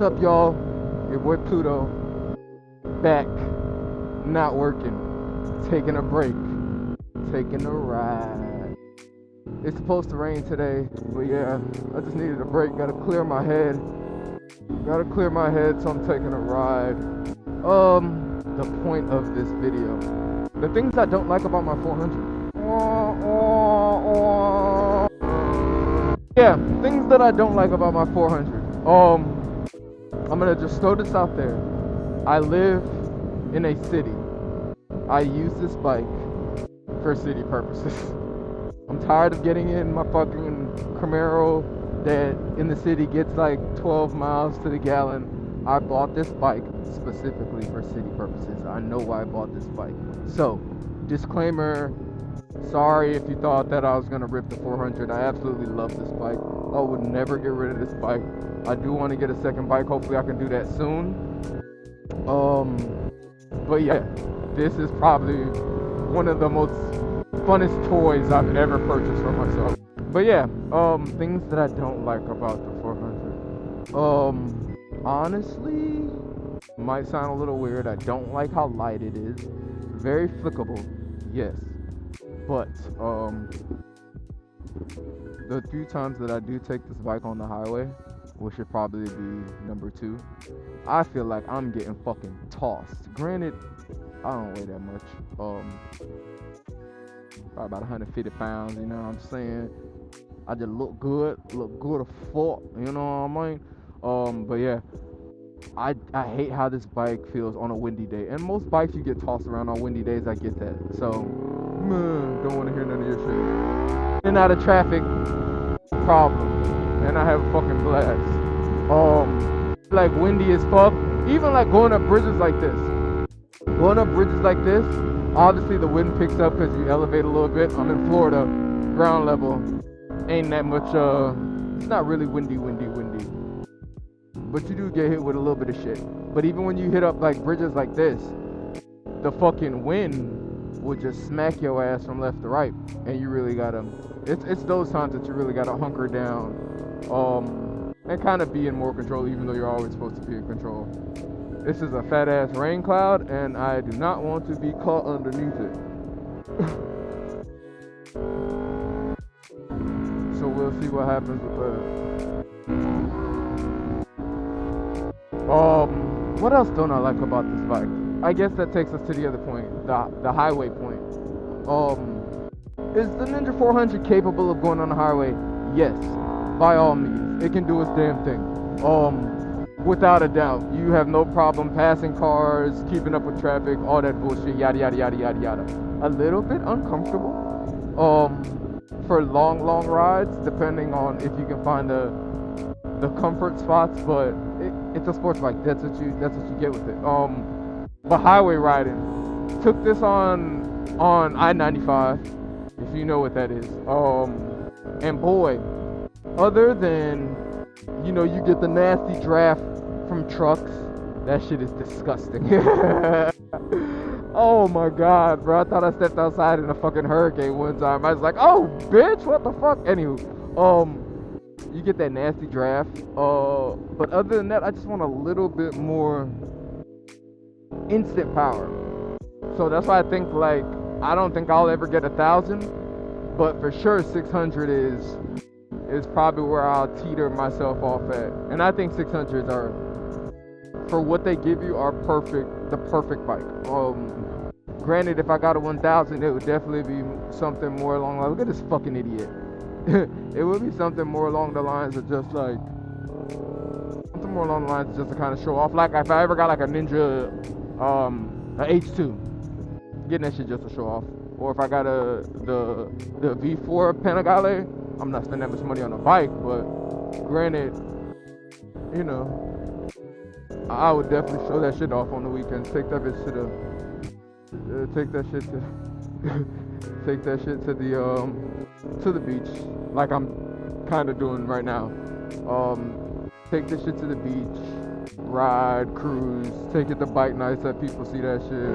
up, y'all? Your boy Pluto, back, not working, taking a break, taking a ride. It's supposed to rain today, but yeah, I just needed a break. Gotta clear my head. So I'm taking a ride. The point of this video, the things I don't like about my 400. Yeah, things that I don't like about my 400. I'm gonna just throw this out there. I live in a city. I use this bike for city purposes. I'm tired of getting in my fucking Camaro that in the city gets like 12 miles to the gallon. I bought this bike specifically for city purposes. I know why I bought this bike. So, disclaimer, sorry if you thought that I was gonna rip the 400. I absolutely love this bike. I would never get rid of this bike. I do want to get a second bike. Hopefully I can do that soon. But yeah, this is probably one of the most funnest toys I've ever purchased for myself. But yeah, things that I don't like about the 400. Honestly, might sound a little weird. I don't like how light it is. Very flickable, yes. But the few times that I do take this bike on the highway, which should probably be number 2, I feel like I'm getting fucking tossed. Granted, I don't weigh that much. Probably about 150 pounds, you know what I'm saying? I just look good as fuck, you know what I mean? But yeah, I hate how this bike feels on a windy day. And most bikes you get tossed around on windy days, I get that. So, don't want to hear none of your shit. And out of traffic, problem. And I have a fucking blast. Like windy as fuck. Even like going up bridges like this. Obviously the wind picks up because you elevate a little bit. I'm in Florida, ground level. Ain't that much, it's not really windy. But you do get hit with a little bit of shit. But even when you hit up like bridges like this, the fucking wind will just smack your ass from left to right. And you really gotta, it's those times that you really gotta hunker down. And kind of be in more control, even though you're always supposed to be in control. This is a fat ass rain cloud, and I do not want to be caught underneath it. So we'll see what happens with that. What else don't I like about this bike? I guess that takes us to the other point, the highway point. Is the Ninja 400 capable of going on the highway? Yes, by all means. It can do its damn thing. Without a doubt. You have no problem passing cars, keeping up with traffic, all that bullshit, yada yada yada yada yada. A little bit uncomfortable. For long rides, depending on if you can find the comfort spots, but it's a sports bike. That's what you get with it. But highway riding, took this on I-95, if you know what that is. And boy, other than you get the nasty draft from trucks, that shit is disgusting. Oh my god, bro! I thought I stepped outside in a fucking hurricane one time. I was like, oh bitch, what the fuck? Anywho, you get that nasty draft. But other than that, I just want a little bit more instant power. So that's why I think I don't think I'll ever get 1,000, but for sure 600 is probably where I'll teeter myself off at. And I think 600s are, for what they give you, are the perfect bike. Granted, if I got a 1,000, it would definitely be something more along the lines. Look at this fucking idiot. It would be something more along the lines of just to kind of show off. Like if I ever got like a Ninja, a H2, getting that shit just to show off. Or if I got the V4 Panigale, I'm not spending that much money on a bike, but granted, I would definitely show that shit off on the weekends. Take that shit to the beach, like I'm kind of doing right now. Take this shit to the beach, ride, cruise, take it to bike nights, let people see that shit.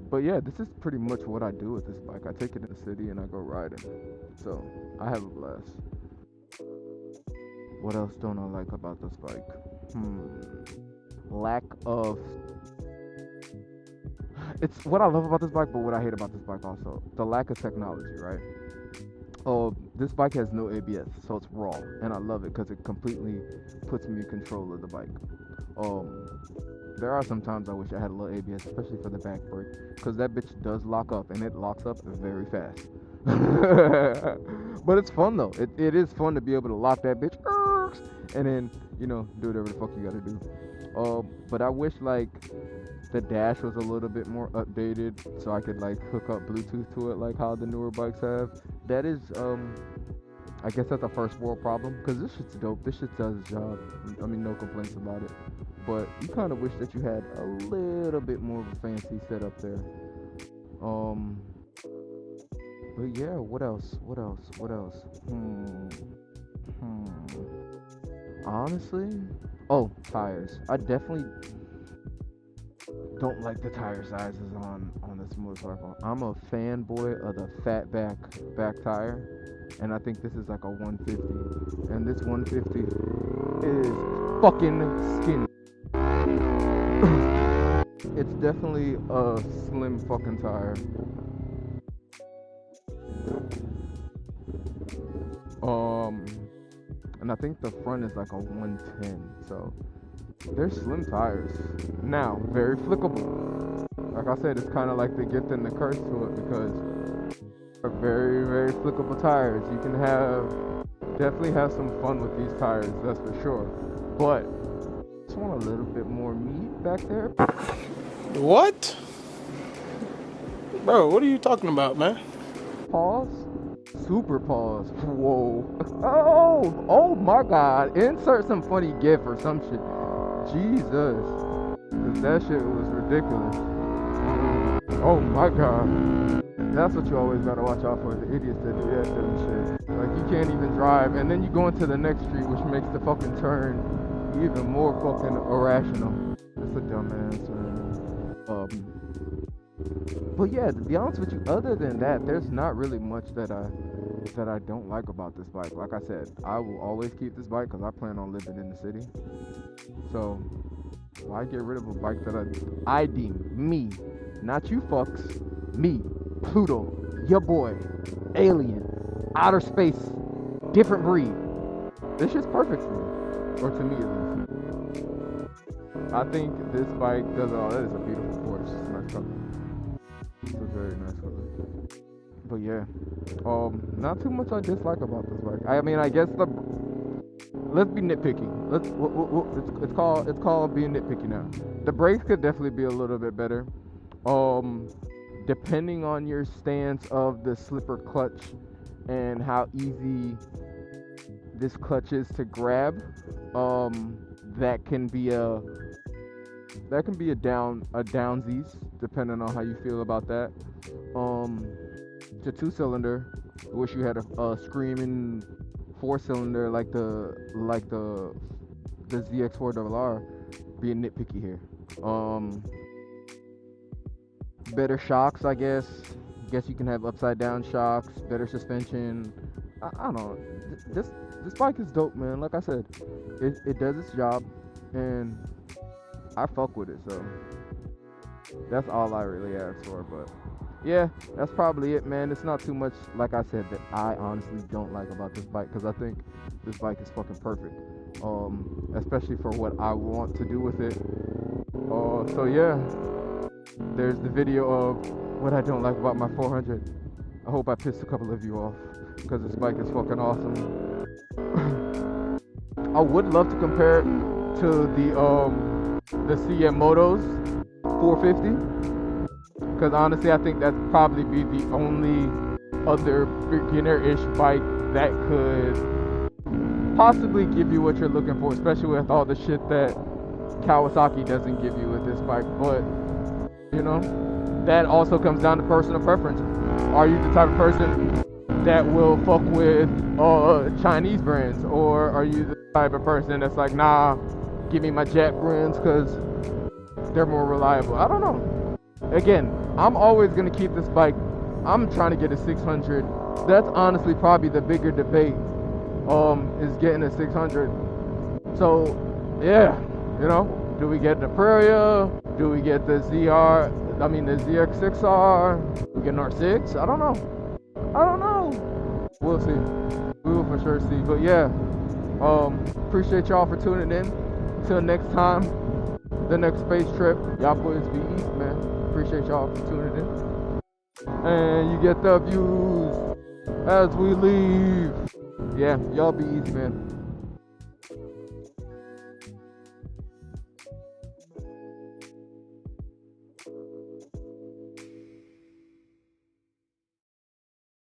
But yeah, this is pretty much what I do with this bike. I take it in the city and I go riding. So I have a blast. What else don't I like about this bike? Lack of. It's what I love about this bike, but what I hate about this bike also. The lack of technology, right? Oh, this bike has no ABS, so it's raw, and I love it because it completely puts me in control of the bike. There are some times I wish I had a little ABS, especially for the back brake, because that bitch does lock up, and it locks up very fast. But it's fun though. It is fun to be able to lock that bitch, and then do whatever the fuck you gotta do. But I wish like the dash was a little bit more updated, so I could like hook up Bluetooth to it, like how the newer bikes have. That is, I guess that's a first world problem, because this shit's dope. This shit does its job. I mean, no complaints about it. But you kind of wish that you had a little bit more of a fancy setup there. But yeah, what else? Honestly, tires. I definitely don't like the tire sizes on this motorcycle. I'm a fanboy of the fat back tire, and I think this is like a 150, and this 150 is fucking skinny. It's definitely a slim fucking tire. And I think the front is like a 110, so they're slim tires. Now, very flickable. Like I said, it's kind of like the gift and the curse to it, because they're very, very flickable tires. You can definitely have some fun with these tires, that's for sure. But just want a little bit more meat back there. What? Bro, what are you talking about, man? Pause. Super pause. Whoa. Oh my God. Insert some funny gif or some shit. Jesus. That shit was ridiculous. Oh my God. That's what you always gotta watch out for, the idiots that do that dumb shit. Like, you can't even drive, and then you go into the next street, which makes the fucking turn even more fucking irrational. It's a dumbass, man. But yeah, to be honest with you, other than that, there's not really much that I don't like about this bike. Like I said, I will always keep this bike because I plan on living in the city. So why get rid of a bike that I deem, me, not you fucks, me, Pluto, your boy, alien, outer space, different breed. This shit's perfect for me, or to me at least. I think this bike does it all. That is a beautiful Porsche. It's a nice color. It's a very nice color. But yeah, not too much I dislike about this bike. I mean, I guess let's be nitpicky. It's called being nitpicky now. The brakes could definitely be a little bit better. Depending on your stance of the slipper clutch and how easy this clutch is to grab, that can be a downsies, depending on how you feel about that. The 2-cylinder, I wish you had a screaming 4-cylinder like the ZX4RR. Being nitpicky here. Better shocks, I guess. Guess you can have upside down shocks, better suspension. I don't know. This bike is dope, man. Like I said, it does its job, and I fuck with it, so that's all I really ask for. But yeah, that's probably it, man. It's not too much, like I said, that I honestly don't like about this bike, because I think this bike is fucking perfect, especially for what I want to do with it. So yeah, there's the video of what I don't like about my 400. I hope I pissed a couple of you off, because this bike is fucking awesome. I would love to compare it to the CM Motos 450, because honestly I think that'd probably be the only other beginner-ish bike that could possibly give you what you're looking for, especially with all the shit that Kawasaki doesn't give you with this bike. But that also comes down to personal preference. Are you the type of person that will fuck with Chinese brands, or are you the type of person that's like, nah, give me my Jap brands because they're more reliable? I don't know. Again, I'm always gonna keep this bike. I'm trying to get a 600. That's honestly probably the bigger debate is getting a 600. So, yeah, you know, do we get the Aprilia? Do we get the the ZX6R? Do we get an R6? I don't know. We'll see. We will for sure see. But yeah, appreciate y'all for tuning in. Till next time, the next space trip. Y'all boys be east, man. Appreciate y'all for tuning in. And you get the views as we leave. Yeah, y'all be easy, man.